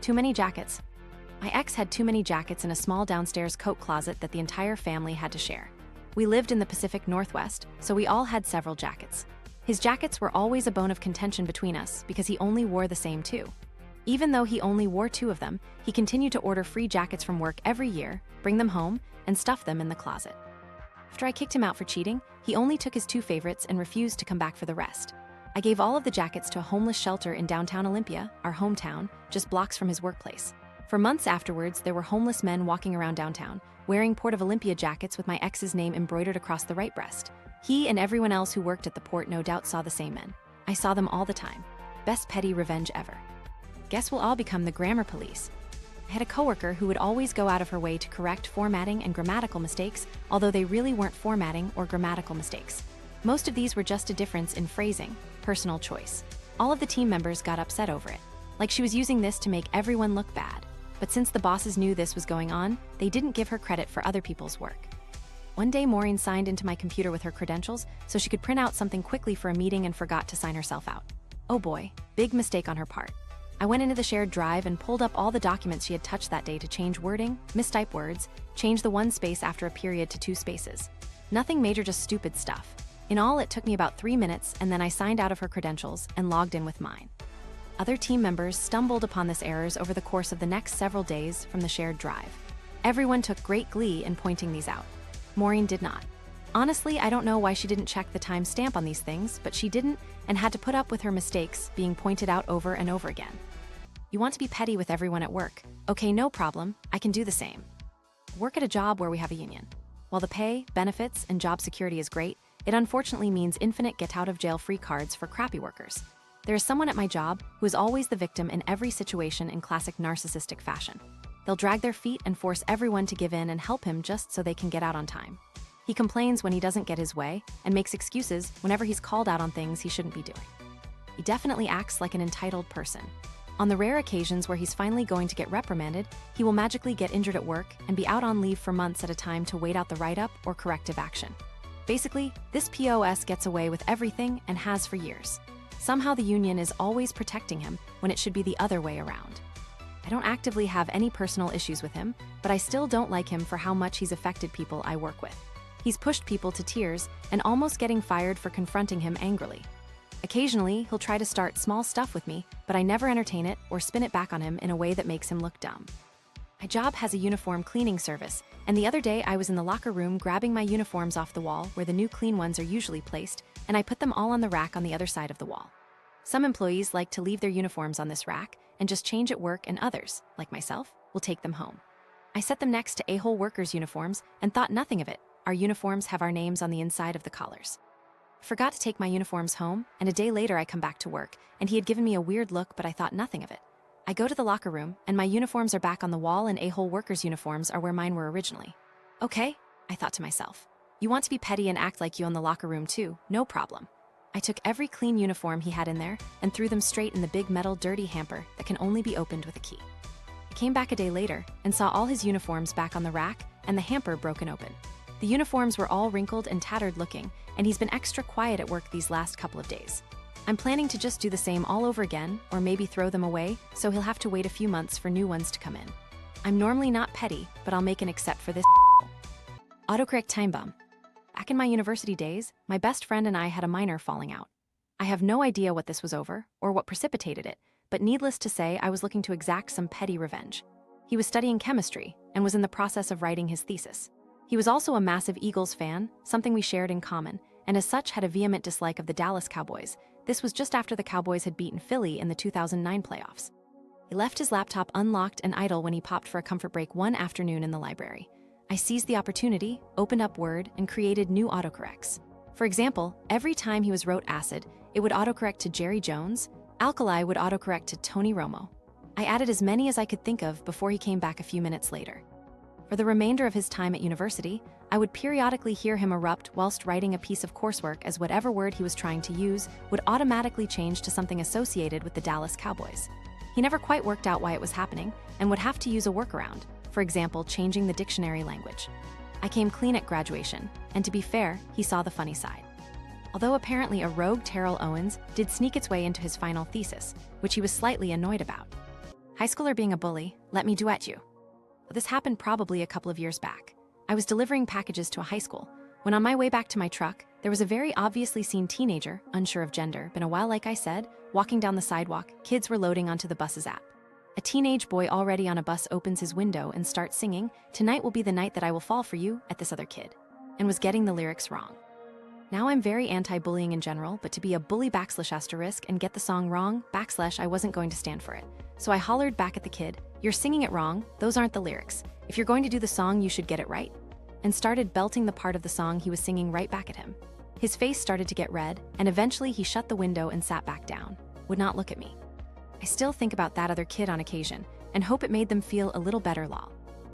Too many jackets. My ex had too many jackets in a small downstairs coat closet that the entire family had to share. We lived in the Pacific Northwest, so we all had several jackets. His jackets were always a bone of contention between us because he only wore the same two. Even though he only wore two of them, he continued to order free jackets from work every year, bring them home, and stuff them in the closet. After I kicked him out for cheating, he only took his two favorites and refused to come back for the rest. I gave all of the jackets to a homeless shelter in downtown Olympia, our hometown, just blocks from his workplace. For months afterwards, there were homeless men walking around downtown, wearing Port of Olympia jackets with my ex's name embroidered across the right breast. He and everyone else who worked at the port no doubt saw the same men. I saw them all the time. Best petty revenge ever. Guess we'll all become the grammar police. I had a coworker who would always go out of her way to correct formatting and grammatical mistakes, although they really weren't formatting or grammatical mistakes. Most of these were just a difference in phrasing, personal choice. All of the team members got upset over it, like she was using this to make everyone look bad. But since the bosses knew this was going on, they didn't give her credit for other people's work. One day, Maureen signed into my computer with her credentials so she could print out something quickly for a meeting and forgot to sign herself out. Oh boy, big mistake on her part. I went into the shared drive and pulled up all the documents she had touched that day to change wording, mistype words, change the one space after a period to two spaces. Nothing major, just stupid stuff. In all, it took me about 3 minutes, and then I signed out of her credentials and logged in with mine. Other team members stumbled upon this errors over the course of the next several days from the shared drive. Everyone took great glee in pointing these out. Maureen did not. Honestly, I don't know why she didn't check the timestamp on these things, but she didn't and had to put up with her mistakes being pointed out over and over again. You want to be petty with everyone at work? Okay, no problem, I can do the same. Work at a job where we have a union. While the pay, benefits, and job security is great, it unfortunately means infinite get-out-of-jail-free cards for crappy workers. There is someone at my job who is always the victim in every situation in classic narcissistic fashion. They'll drag their feet and force everyone to give in and help him just so they can get out on time. He complains when he doesn't get his way and makes excuses whenever he's called out on things he shouldn't be doing. He definitely acts like an entitled person. On the rare occasions where he's finally going to get reprimanded, he will magically get injured at work and be out on leave for months at a time to wait out the write-up or corrective action. Basically, this POS gets away with everything and has for years. Somehow the union is always protecting him when it should be the other way around. I don't actively have any personal issues with him, but I still don't like him for how much he's affected people I work with. He's pushed people to tears and almost getting fired for confronting him angrily. Occasionally, he'll try to start small stuff with me, but I never entertain it or spin it back on him in a way that makes him look dumb. My job has a uniform cleaning service, and the other day I was in the locker room grabbing my uniforms off the wall where the new clean ones are usually placed, and I put them all on the rack on the other side of the wall. Some employees like to leave their uniforms on this rack and just change at work, and others, like myself, will take them home. I set them next to a-hole workers' uniforms and thought nothing of it. Our uniforms have our names on the inside of the collars. I forgot to take my uniforms home, and a day later I come back to work, and he had given me a weird look, but I thought nothing of it. I go to the locker room, and my uniforms are back on the wall, and a-hole workers' uniforms are where mine were originally. Okay, I thought to myself. You want to be petty and act like you own the locker room too, no problem. I took every clean uniform he had in there and threw them straight in the big metal dirty hamper that can only be opened with a key. I came back a day later and saw all his uniforms back on the rack and the hamper broken open. The uniforms were all wrinkled and tattered looking, and he's been extra quiet at work these last couple of days. I'm planning to just do the same all over again, or maybe throw them away, so he'll have to wait a few months for new ones to come in. I'm normally not petty, but I'll make an except for this. Autocorrect time bomb. Back in my university days, my best friend and I had a minor falling out. I have no idea what this was over, or what precipitated it, but needless to say, I was looking to exact some petty revenge. He was studying chemistry, and was in the process of writing his thesis. He was also a massive Eagles fan, something we shared in common, and as such had a vehement dislike of the Dallas Cowboys. This was just after the Cowboys had beaten Philly in the 2009 playoffs. He left his laptop unlocked and idle when he popped for a comfort break one afternoon in the library. I seized the opportunity, opened up Word, and created new autocorrects. For example, every time he wrote acid, it would autocorrect to Jerry Jones. Alkali would autocorrect to Tony Romo. I added as many as I could think of before he came back a few minutes later. For the remainder of his time at university, I would periodically hear him erupt whilst writing a piece of coursework as whatever word he was trying to use would automatically change to something associated with the Dallas Cowboys. He never quite worked out why it was happening and would have to use a workaround, for example, changing the dictionary language. I came clean at graduation, and to be fair, he saw the funny side. Although apparently a rogue Terrell Owens did sneak its way into his final thesis, which he was slightly annoyed about. High schooler being a bully, let me duet you. This happened probably a couple of years back. I was delivering packages to a high school. When on my way back to my truck, there was a very obviously seen teenager, unsure of gender, been a while like I said, walking down the sidewalk. Kids were loading onto the bus's app. A teenage boy already on a bus opens his window and starts singing, "Tonight will be the night that I will fall for you," at this other kid, and was getting the lyrics wrong. Now I'm very anti-bullying in general, but to be a bully ** and get the song wrong, *, I wasn't going to stand for it. So I hollered back at the kid, "You're singing it wrong, those aren't the lyrics. If you're going to do the song, you should get it right." And started belting the part of the song he was singing right back at him. His face started to get red, and eventually he shut the window and sat back down, would not look at me. I still think about that other kid on occasion, and hope it made them feel a little better, lol.